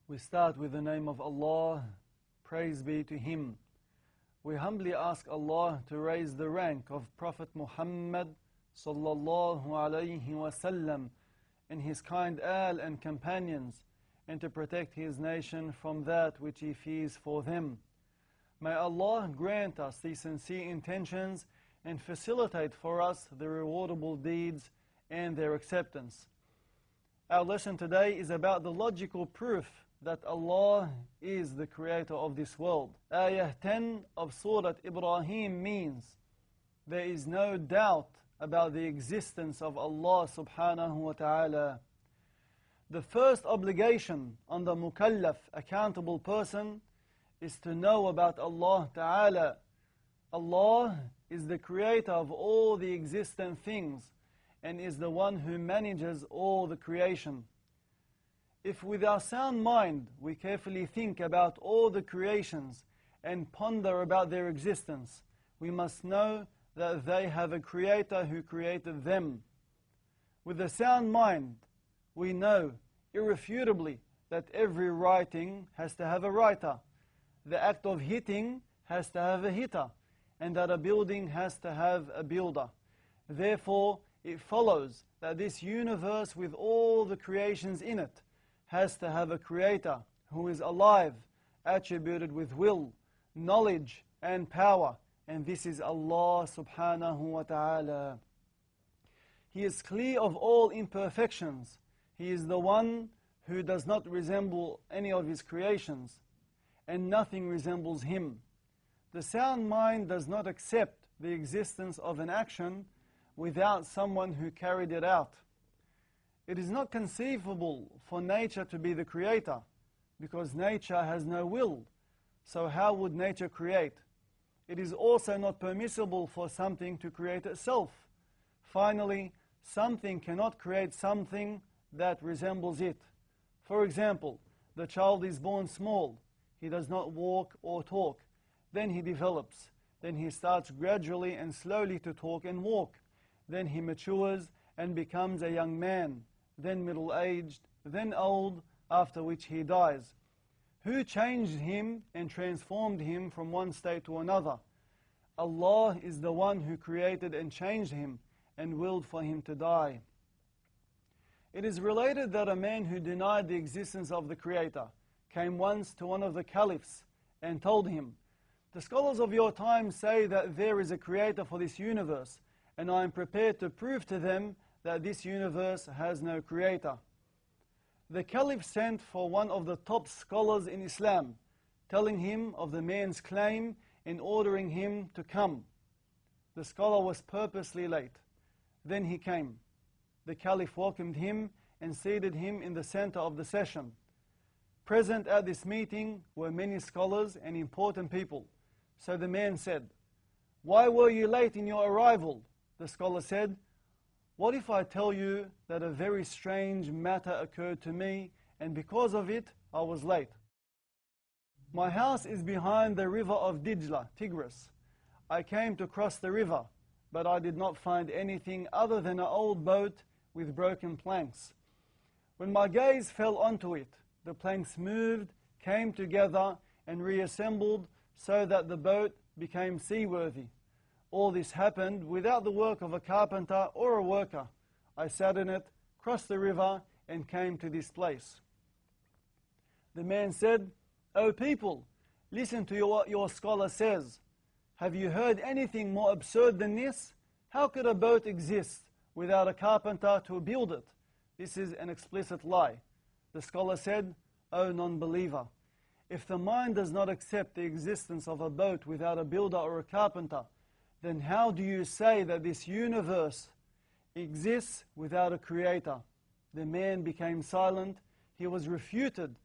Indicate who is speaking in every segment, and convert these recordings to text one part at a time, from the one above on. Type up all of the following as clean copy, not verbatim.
Speaker 1: We start with the name of Allah, praise be to Him. We humbly ask Allah to raise the rank of Prophet Muhammad sallallahu alayhi wasallam and his kind al and companions, and to protect his nation from that which He fears for them. May Allah grant us these sincere intentions and facilitate for us the rewardable deeds and their acceptance. Our lesson today is about the logical proof that Allah is the creator of this world. Ayah 10 of Surah Ibrahim means, there is no doubt about the existence of Allah subhanahu wa ta'ala. The first obligation on the mukallaf, accountable person, is to know about Allah ta'ala. Allah is the creator of all the existent things and is the one who manages all the creation. If with our sound mind we carefully think about all the creations and ponder about their existence, we must know that they have a creator who created them. With a sound mind, we know irrefutably that every writing has to have a writer, the act of hitting has to have a hitter, and that a building has to have a builder. Therefore, it follows that this universe with all the creations in it has to have a creator who is alive, attributed with will, knowledge and power, and this is Allah subhanahu wa ta'ala. He is clear of all imperfections. He is the one who does not resemble any of His creations, and nothing resembles Him. The sound mind does not accept the existence of an action without someone who carried it out. It is not conceivable for nature to be the creator, because nature has no will. So how would nature create? It is also not permissible for something to create itself. Finally, something cannot create something that resembles it. For example, the child is born small. He does not walk or talk. Then he develops. Then he starts gradually and slowly to talk and walk. Then he matures and becomes a young man, then middle-aged, then old, after which he dies. Who changed him and transformed him from one state to another? Allah is the one who created and changed him and willed for him to die. It is related that a man who denied the existence of the Creator came once to one of the caliphs and told him, "The scholars of your time say that there is a Creator for this universe, and I am prepared to prove to them that this universe has no creator." The Caliph sent for one of the top scholars in Islam, telling him of the man's claim and ordering him to come. The scholar was purposely late. Then he came. The Caliph welcomed him and seated him in the center of the session. Present at this meeting were many scholars and important people. So the man said, "Why were you late in your arrival?" The scholar said, "What if I tell you that a very strange matter occurred to me, and because of it, I was late? My house is behind the river of Dijla, Tigris. I came to cross the river, but I did not find anything other than an old boat with broken planks. When my gaze fell onto it, the planks moved, came together, and reassembled so that the boat became seaworthy. All this happened without the work of a carpenter or a worker. I sat in it, crossed the river, and came to this place." The man said, "O people, listen to what your scholar says. Have you heard anything more absurd than this? How could a boat exist without a carpenter to build it? This is an explicit lie." The scholar said, "O non-believer, if the mind does not accept the existence of a boat without a builder or a carpenter, then how do you say that this universe exists without a creator?" The man became silent. He was refuted.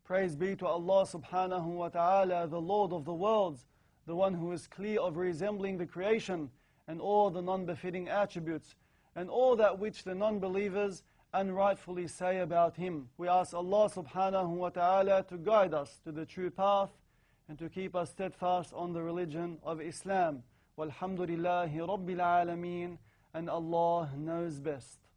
Speaker 1: Praise be to Allah subhanahu wa ta'ala, the Lord of the worlds, the one who is clear of resembling the creation and all the non-befitting attributes, and all that which the non-believers unrightfully say about Him. We ask Allah subhanahu wa ta'ala to guide us to the true path and to keep us steadfast on the religion of Islam. Walhamdulillahi Rabbil Alameen, and Allah knows best.